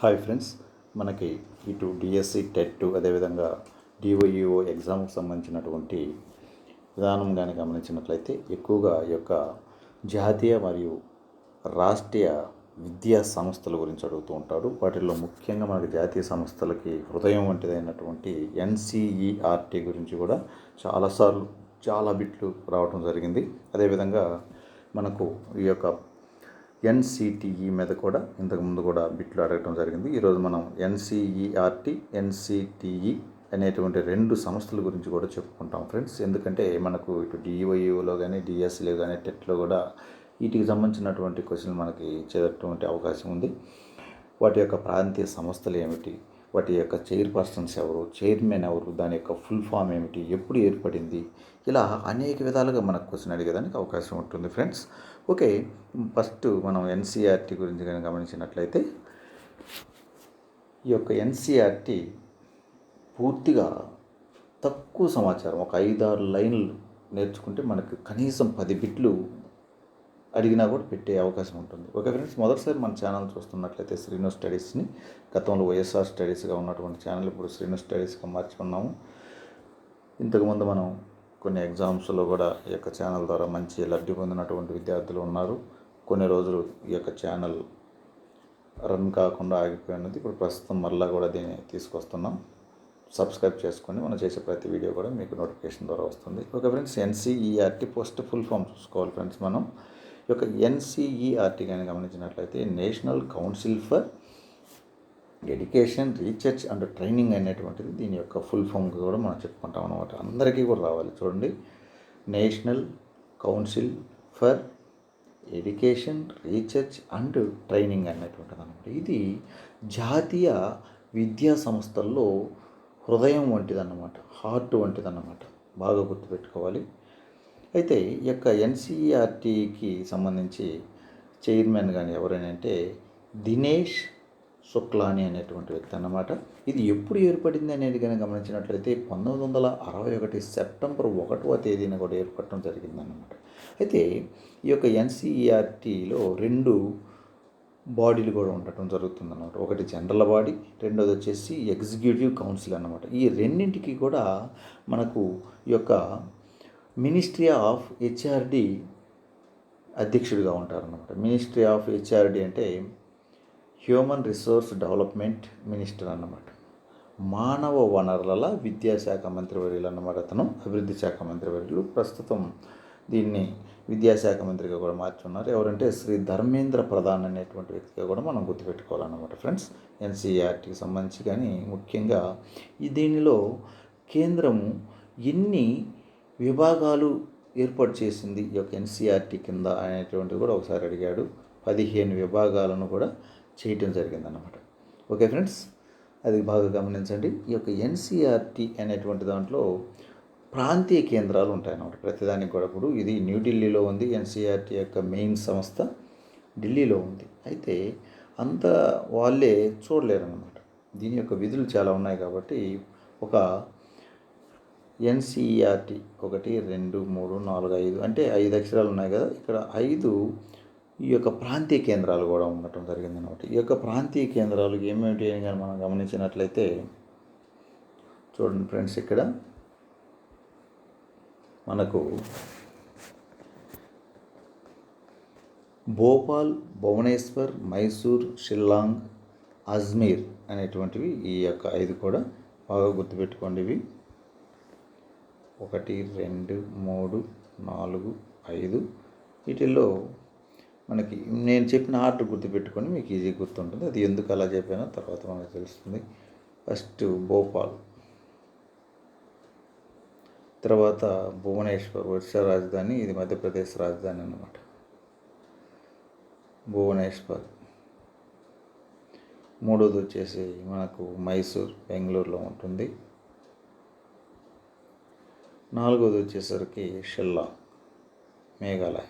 Hi friends, మనకి ఇటు DSC TET అదేవిధంగా డిఓఈఓ ఎగ్జామ్కి సంబంధించినటువంటి విధానం కానీ గమనించినట్లయితే ఎక్కువగా ఈ యొక్క జాతీయ మరియు రాష్ట్రీయ విద్యా సంస్థల గురించి అడుగుతూ ఉంటాడు. వాటిల్లో ముఖ్యంగా మనకి జాతీయ సంస్థలకి హృదయం వంటిదైనటువంటి ఎన్సిఈఆర్టీ గురించి కూడా చాలాసార్లు చాలా బిట్లు రావడం జరిగింది. అదేవిధంగా మనకు ఈ యొక్క ఎన్సిటిఈ మీద కూడా ఇంతకుముందు కూడా బిట్లు అడగటం జరిగింది. ఈరోజు మనం ఎన్సిఈఆర్టీ ఎన్సిటిఈ అనేటువంటి రెండు సంస్థల గురించి కూడా చెప్పుకుంటాం ఫ్రెండ్స్. ఎందుకంటే మనకు ఇటు డిఓఈఓలో కానీ డిఎస్సిలో కానీ టెట్లో కూడా వీటికి సంబంధించినటువంటి క్వశ్చన్లు మనకి చేరేటువంటి అవకాశం ఉంది. వాటి యొక్క ప్రాంతీయ సంస్థలు ఏమిటి, వాటి యొక్క చైర్పర్సన్స్ ఎవరు, చైర్మన్ ఎవరు, దాని యొక్క ఫుల్ ఫామ్ ఏమిటి, ఎప్పుడు ఏర్పడింది, ఇలా అనేక విధాలుగా మనకు క్వశ్చన్ అడిగేదానికి అవకాశం ఉంటుంది ఫ్రెండ్స్. ఓకే, ఫస్ట్ మనం ఎన్సిఆర్టీ గురించి కానీ గమనించినట్లయితే ఈ యొక్క ఎన్సిఆర్టీ పూర్తిగా తక్కువ సమాచారం, ఒక 5-6 లైన్లు నేర్చుకుంటే మనకు కనీసం 10 బిట్లు అడిగినా కూడా పెట్టే అవకాశం ఉంటుంది. ఓకే ఫ్రెండ్స్, మొదటిసారి మన ఛానల్ చూస్తున్నట్లయితే శ్రీను స్టడీస్ని, గతంలో వైఎస్ఆర్ స్టడీస్గా ఉన్నటువంటి ఛానల్ ఇప్పుడు శ్రీను స్టడీస్గా మార్చుకున్నాము. ఇంతకుముందు మనం కొన్ని ఎగ్జామ్స్లో కూడా ఈ యొక్క ఛానల్ ద్వారా మంచి లబ్ధి పొందినటువంటి విద్యార్థులు ఉన్నారు. కొన్ని రోజులు ఈ యొక్క ఛానల్ రన్ కాకుండా ఆగిపోయినది. ఇప్పుడు ప్రస్తుతం మళ్ళీ కూడా దీన్ని తీసుకొస్తున్నాం. సబ్స్క్రైబ్ చేసుకొని మనం చేసే ప్రతి వీడియో కూడా మీకు నోటిఫికేషన్ ద్వారా వస్తుంది. Okay friends, NCERT first full form చూసుకోవాలి ఫ్రెండ్స్. మనం ఈ యొక్క ఎన్సిఈఆర్టీ కానీ గమనించినట్లయితే national council for education research and training అనేటువంటిది దీని యొక్క ఫుల్ ఫామ్ కూడా మనం చెప్పుకుంటాం అనమాట. అందరికీ కూడా రావాలి. చూడండి, national council for education research and training అనేటువంటిది అనమాట. ఇది జాతీయ విద్యా సంస్థల్లో హృదయం వంటిదన్నమాట, హార్ట్ వంటిదన్నమాట. బాగా గుర్తుపెట్టుకోవాలి. అయితే ఈ యొక్క ఎన్సిఈఆర్టీకి సంబంధించి చైర్మన్ కానీ ఎవరైనా అంటే దినేష్ శుక్లాని అనేటువంటి వ్యక్తి అన్నమాట. ఇది ఎప్పుడు ఏర్పడింది అనేది కానీ గమనించినట్లయితే 1961 సెప్టెంబర్ 1వ తేదీన కూడా ఏర్పడటం జరిగిందన్నమాట. అయితే ఈ యొక్క ఎన్సిఈఆర్టీలో 2 బాడీలు కూడా ఉండటం జరుగుతుందన్నమాట. ఒకటి జనరల్ బాడీ, రెండోది వచ్చేసి ఎగ్జిక్యూటివ్ కౌన్సిల్ అన్నమాట. ఈ రెండింటికి కూడా మనకు ఈ యొక్క మినిస్ట్రీ ఆఫ్ హెచ్ఆర్డి అధ్యక్షుడిగా ఉంటారన్నమాట. మినిస్ట్రీ ఆఫ్ హెచ్ఆర్డి అంటే హ్యూమన్ రిసోర్స్ డెవలప్మెంట్ మినిస్టర్ అన్నమాట. మానవ వనరుల విద్యాశాఖ మంత్రివర్యులు అన్నమాట. అతను అభివృద్ధి శాఖ మంత్రివర్యులు. ప్రస్తుతం దీన్ని విద్యాశాఖ మంత్రిగా కూడా మార్చున్నారు. ఎవరంటే శ్రీ ధర్మేంద్ర ప్రధాన్ అనేటువంటి వ్యక్తిగా కూడా మనం గుర్తుపెట్టుకోవాలన్నమాట ఫ్రెండ్స్. ఎన్సిఈఆర్టీకి సంబంధించి కానీ ముఖ్యంగా దీనిలో కేంద్రము ఎన్ని విభాగాలు ఏర్పాటు చేసింది ఈ యొక్క ఎన్సిఈఆర్టీ కింద అనేటువంటిది కూడా ఒకసారి అడిగాడు. 15 విభాగాలను కూడా చేయటం జరిగిందన్నమాట. ఓకే ఫ్రెండ్స్, అది బాగా గమనించండి. ఈ యొక్క ఎన్సిఈఆర్టీ అనేటువంటి దాంట్లో ప్రాంతీయ కేంద్రాలు ఉంటాయన్నమాట. ప్రతిదానికి కూడా ఇప్పుడు ఇది న్యూఢిల్లీలో ఉంది. ఎన్సిఈఆర్టీ యొక్క మెయిన్ సంస్థ ఢిల్లీలో ఉంది. అయితే అంత వాళ్ళే చూడలేరన్నమాట. దీని యొక్క విధులు చాలా ఉన్నాయి కాబట్టి ఒక ఎన్సిఈఆర్టీ 1, 2, 3, 4, 5 అంటే 5 అక్షరాలు ఉన్నాయి కదా. ఇక్కడ 5 ఈ యొక్క ప్రాంతీయ కేంద్రాలు కూడా ఉండటం జరిగిందన్నమాట. ఈ యొక్క ప్రాంతీయ కేంద్రాలు ఏమేమిటి అని కానీ మనం గమనించినట్లయితే చూడండి ఫ్రెండ్స్, ఇక్కడ మనకు భోపాల్, భువనేశ్వర్, మైసూర్, షిల్లాంగ్, అజ్మీర్ అనేటువంటివి ఈ యొక్క 5 కూడా బాగా గుర్తుపెట్టుకోండి. ఇవి 1, 2, 3, 4, 5 వీటిల్లో మనకి నేను చెప్పిన ఆర్డర్ గుర్తుపెట్టుకొని మీకు ఈజీ గుర్తుంటుంది. అది ఎందుకు అలా చెప్పానో తర్వాత మనకు తెలుస్తుంది. ఫస్ట్ భోపాల్, తర్వాత భువనేశ్వర్ ఒడిశా రాజధాని, ఇది మధ్యప్రదేశ్ రాజధాని అన్నమాట. భువనేశ్వర్. మూడోది వచ్చేసి మనకు మైసూర్, బెంగళూరులో ఉంటుంది. నాలుగోది వచ్చేసరికి షిల్లాంగ్, మేఘాలయ.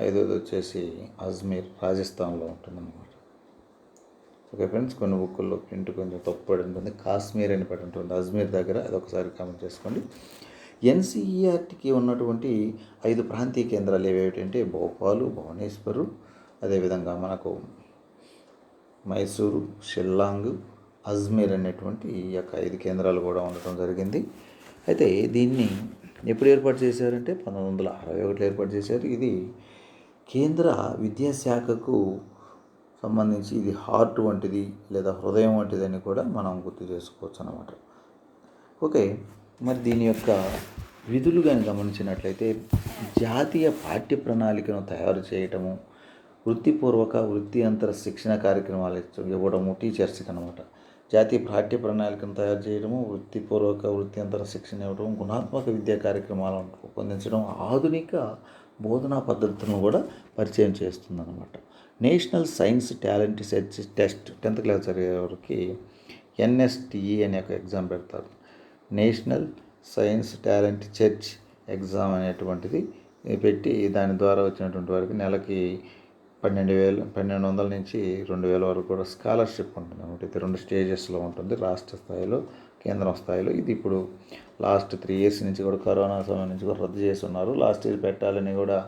ఐదోది వచ్చేసి అజ్మీర్, రాజస్థాన్లో ఉంటుందన్నమాట. ఓకే ఫ్రెండ్స్, కొన్ని బుక్కుల్లో ప్రింట్ కొంచెం తప్పు పడి ఉంటుంది. కాశ్మీర్ అని పడి ఉంటుంది అజ్మీర్ దగ్గర. అది ఒకసారి కామెంట్ చేసుకోండి. ఎన్సిఈఆర్టీకి ఉన్నటువంటి 5 ప్రాంతీయ కేంద్రాలు ఏవేమిటంటే భోపాలు, భువనేశ్వరు, అదేవిధంగా మనకు మైసూరు, షిల్లాంగ్, అజ్మీర్ అనేటువంటి ఈ యొక్క 5 కేంద్రాలు కూడా ఉండటం జరిగింది. అయితే దీన్ని ఎప్పుడు ఏర్పాటు చేశారంటే 1961 ఏర్పాటు చేశారు. ఇది కేంద్ర విద్యాశాఖకు సంబంధించి ఇది హార్ట్ వంటిది లేదా హృదయం వంటిదని కూడా మనం గుర్తు చేసుకోవచ్చు అన్నమాట. ఓకే, మరి దీని యొక్క విధులు కానీ గమనించినట్లయితే జాతీయ పాఠ్య ప్రణాళికను తయారు చేయటము, వృత్తిపూర్వక వృత్తియంతర శిక్షణ కార్యక్రమాలు ఇవ్వడము టీచర్స్కి అనమాట. జాతీయ పాఠ్య ప్రణాళికను తయారు చేయడము, వృత్తిపూర్వక వృత్తియంతర శిక్షణ ఇవ్వడం, గుణాత్మక విద్యా కార్యక్రమాలను రూపొందించడం, ఆధునిక బోధనా పద్ధతులను కూడా పరిచయం చేస్తుందన్నమాట. National science talent search test 10th class చదివేవారికి NSTE అనే ఒక ఎగ్జామ్ పెడతారు. National science talent search exam అనేటువంటిది పెట్టి దాని ద్వారా వచ్చినటువంటి వారికి నెలకి 1200 నుంచి 2000 వరకు కూడా స్కాలర్షిప్ ఉంటుంది అన్నమాట. ఇది 2 స్టేజెస్లో ఉంటుంది, రాష్ట్ర స్థాయిలో, కేంద్రం స్థాయిలో. ఇది ఇప్పుడు లాస్ట్ 3 years నుంచి కూడా కరోనా సమయం నుంచి కూడా రద్దు చేసి ఉన్నారు. లాస్ట్ ఇయర్ పెట్టాలని కూడా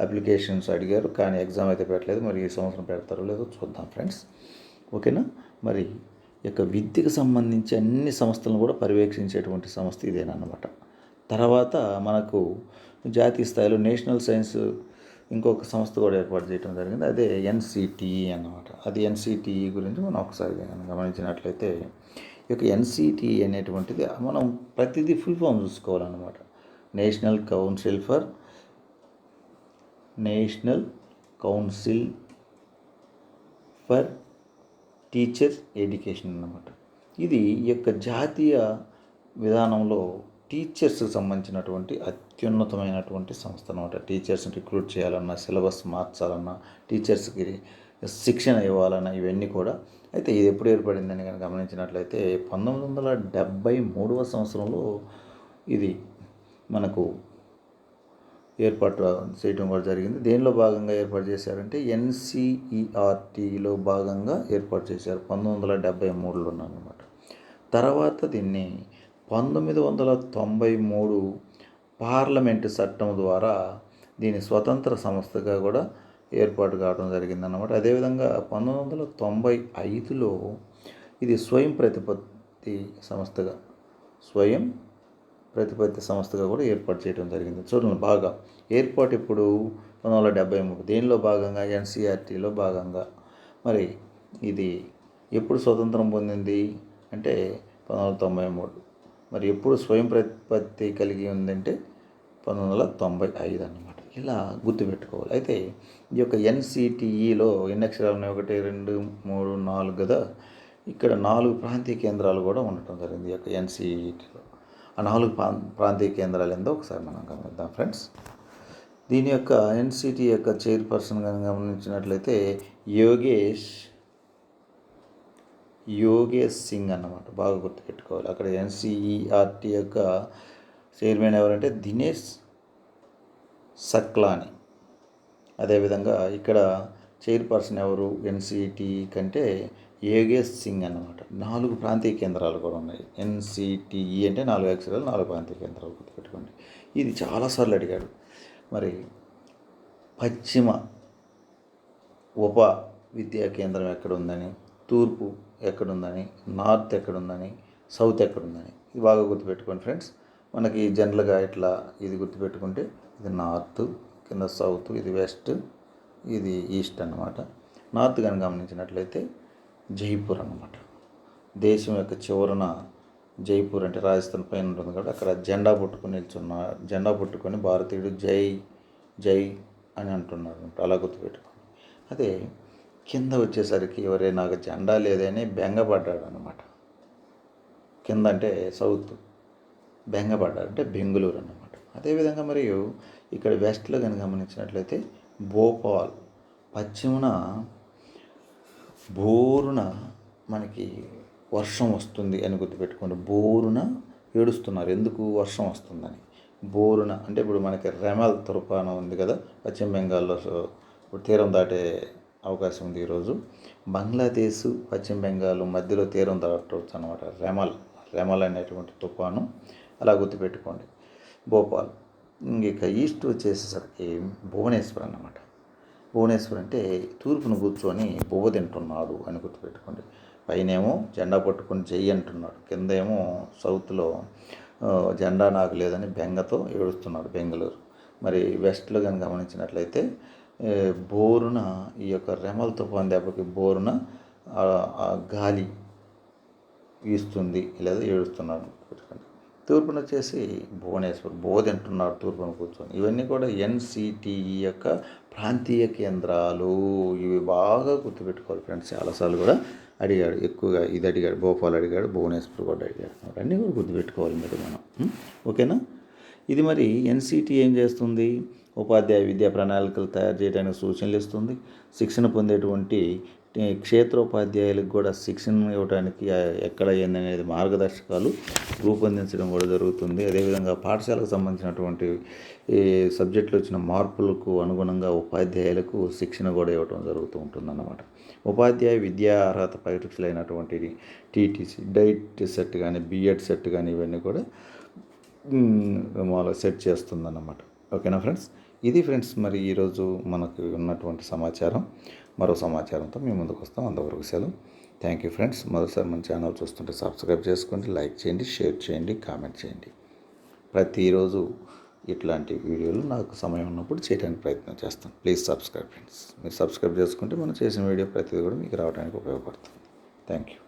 అప్లికేషన్స్ అడిగారు, కానీ ఎగ్జామ్ అయితే పెట్టలేదు. మరి ఈ సంవత్సరం పెడతారో లేదో చూద్దాం ఫ్రెండ్స్. ఓకేనా. మరి యొక్క విద్యకు సంబంధించి అన్ని సంస్థలను కూడా పర్యవేక్షించేటువంటి సంస్థ ఇదేనమాట. తర్వాత మనకు జాతీయ స్థాయిలో నేషనల్ సైన్స్ ఇంకొక సంస్థ కూడా ఏర్పాటు చేయడం జరిగింది, అదే NCTE అన్నమాట. అది NCTE గురించి మనం ఒకసారి గమనించినట్లయితే ఈ యొక్క NCTE అనేటువంటిది మనం ప్రతిదీ ఫుల్ ఫామ్ చూసుకోవాలన్నమాట. National council for teacher education అన్నమాట. ఇది ఈ యొక్క జాతీయ విధానంలో టీచర్స్కి సంబంధించినటువంటి అత్యున్నతమైనటువంటి సంస్థ అనమాట. టీచర్స్ని రిక్రూట్ చేయాలన్నా, సిలబస్ మార్చాలన్నా, టీచర్స్కి శిక్షణ ఇవ్వాలన్నా, ఇవన్నీ కూడా. అయితే ఇది ఎప్పుడు ఏర్పడిందని కనుక గమనించినట్లయితే 1973వ సంవత్సరంలో ఇది మనకు ఏర్పాటు చేయడం కూడా జరిగింది. దేనిలో భాగంగా ఏర్పాటు చేశారంటే NCERTలో భాగంగా ఏర్పాటు చేశారు 1973లో అన్నమాట. తర్వాత దీన్ని 1993 పార్లమెంటు చట్టం ద్వారా దీని స్వతంత్ర సంస్థగా కూడా ఏర్పాటు కావడం జరిగిందన్నమాట. అదేవిధంగా 1995లో ఇది స్వయం ప్రతిపత్తి సంస్థగా కూడా ఏర్పాటు చేయడం జరిగింది. చూడండి బాగా, ఏర్పాటు ఇప్పుడు 1973 దేనిలో భాగంగా NCERTలో భాగంగా. మరి ఇది ఎప్పుడు స్వతంత్రం పొందింది అంటే 1993. మరి ఎప్పుడు స్వయం ప్రతిపత్తి కలిగి ఉందంటే 1995 అన్నమాట. ఇలా గుర్తుపెట్టుకోవాలి. అయితే ఈ యొక్క NCTEలో ఎన్ని అక్షరాలు ఉన్నాయి? 1, 2, 3, 4 కదా. ఇక్కడ 4 ప్రాంతీయ కేంద్రాలు కూడా ఉండటం జరిగింది ఈ యొక్క NCETలో. ఆ 4 ప్రాంతీయ కేంద్రాలు ఏందో ఒకసారి మనం గమనిద్దాం ఫ్రెండ్స్. దీని యొక్క NCT యొక్క చైర్పర్సన్ కనుక గమనించినట్లయితే యోగేష్ సింగ్ అన్నమాట. బాగా గుర్తుపెట్టుకోవాలి. అక్కడ NCERT యొక్క చైర్మన్ ఎవరంటే దినేష్ సక్లాని. అదేవిధంగా ఇక్కడ చైర్పర్సన్ ఎవరు NCT కంటే యోగేష్ సింగ్ అన్నమాట. 4 ప్రాంతీయ కేంద్రాలు కూడా ఉన్నాయి. NCTE అంటే 4 అక్షరాలు, 4 ప్రాంతీయ కేంద్రాలు గుర్తుపెట్టుకోండి. ఇది చాలాసార్లు అడిగాడు. మరి పశ్చిమ ఉప విద్యా కేంద్రం ఎక్కడుందని, తూర్పు ఎక్కడుందని, నార్త్ ఎక్కడుందని, సౌత్ ఎక్కడుందని ఇది బాగా గుర్తుపెట్టుకోండి ఫ్రెండ్స్. మనకి జనరల్గా ఇట్లా ఇది గుర్తుపెట్టుకుంటే ఇది నార్త్, కింద సౌత్, ఇది వెస్ట్, ఇది ఈస్ట్ అన్నమాట. నార్త్ కనుక గమనించినట్లయితే జైపూర్ అన్నమాట. దేశం యొక్క చివరన జైపూర్ అంటే రాజస్థాన్ పైన ఉంటుంది కాబట్టి అక్కడ జెండా పట్టుకొని భారతీయుడు జై జై అని అంటున్నారు. అలా గుర్తుపెట్టుకోండి. అదే కింద వచ్చేసరికి ఎవరే నాకు జెండా లేదని బెంగపడ్డాడు అన్నమాట. కింద అంటే సౌత్, బెంగపడ్డాడు అంటే బెంగుళూరు అన్నమాట. అదేవిధంగా మరియు ఇక్కడ వెస్ట్లో కనుక గమనించినట్లయితే భోపాల్, పశ్చిమన బోరున మనకి వర్షం వస్తుంది అని గుర్తుపెట్టుకోండి. బోరున ఏడుస్తున్నారు, ఎందుకు వర్షం వస్తుందని. బోరున అంటే ఇప్పుడు మనకి రెమల్ తుఫాను ఉంది కదా పశ్చిమ బెంగాల్లో, ఇప్పుడు తీరం దాటే అవకాశం ఉంది ఈరోజు. బంగ్లాదేశ్, పశ్చిమ బెంగాల్ మధ్యలో తీరం దాటవచ్చు అనమాట. రెమల్ అనేటువంటి తుఫాను, అలా గుర్తుపెట్టుకోండి. భోపాల్. ఇక ఈస్ట్ వచ్చేసరికి భువనేశ్వర్ అన్నమాట. భువనేశ్వర్ అంటే తూర్పున కూర్చొని బువ్వ తింటున్నాడు అని గుర్తుపెట్టుకోండి. పైనేమో జెండా పట్టుకొని చెయ్యి అంటున్నాడు, కిందేమో సౌత్లో జెండా నాకు లేదని బెంగతో ఏడుస్తున్నాడు బెంగళూరు. మరి వెస్ట్లో కనుక గమనించినట్లయితే బోరున ఈ యొక్క రెమల్ తుఫాన్ దెబ్బకి బోరున గాలి వీస్తుంది లేదా ఏడుస్తున్నాడు. తూర్పున వచ్చేసి భువనేశ్వర్ బువ్వ తింటున్నాడు తూర్పున కూర్చొని. ఇవన్నీ కూడా ఎన్సిటిఈ యొక్క ప్రాంతీయ కేంద్రాలు. ఇవి బాగా గుర్తుపెట్టుకోవాలి ఫ్రెండ్స్. చాలాసార్లు కూడా అడిగాడు, ఎక్కువగా ఇది అడిగాడు, భోపాల్ అడిగాడు, భువనేశ్వర్ కూడా అడిగాడు. అన్నీ కూడా గుర్తుపెట్టుకోవాలి మీరు మనం. ఓకేనా. ఇది మరి ఎన్సిటి ఏం చేస్తుంది? ఉపాధ్యాయ విద్యా ప్రణాళికలు తయారు చేయడానికి సూచనలు ఇస్తుంది. శిక్షణ పొందేటువంటి క్షేత్రోపాధ్యాయులకు కూడా శిక్షణ ఇవ్వడానికి ఎక్కడ ఏందనేది మార్గదర్శకాలు రూపొందించడం కూడా జరుగుతుంది. అదేవిధంగా పాఠశాలకు సంబంధించినటువంటి సబ్జెక్టులు వచ్చిన మార్పులకు అనుగుణంగా ఉపాధ్యాయులకు శిక్షణ కూడా ఇవ్వడం జరుగుతూ ఉంటుందన్నమాట. ఉపాధ్యాయ విద్యా అర్హత పరీక్షలు అయినటువంటి టీటీసీ, డైట్ సెట్ కానీ, బిఎడ్ సెట్ కానీ ఇవన్నీ కూడా సెట్ చేస్తుందన్నమాట. ఓకేనా ఫ్రెండ్స్. ఇది ఫ్రెండ్స్ మరి ఈరోజు మనకు ఉన్నటువంటి సమాచారం. మరో సమాచారంతో మేము ముందుకు వస్తాం. అంతవరకు సెలవు. Thank you friends. మొదటిసారి మన ఛానల్ చూస్తుంటే సబ్స్క్రైబ్ చేసుకోండి, లైక్ చేయండి, షేర్ చేయండి, కామెంట్ చేయండి. ప్రతిరోజు ఇట్లాంటి వీడియోలు నాకు సమయం ఉన్నప్పుడు చేయడానికి ప్రయత్నం చేస్తాను. Please subscribe friends. మీరు సబ్స్క్రైబ్ చేసుకుంటే మనం చేసిన వీడియో ప్రతిదీ కూడా మీకు రావడానికి ఉపయోగపడుతుంది. Thank you.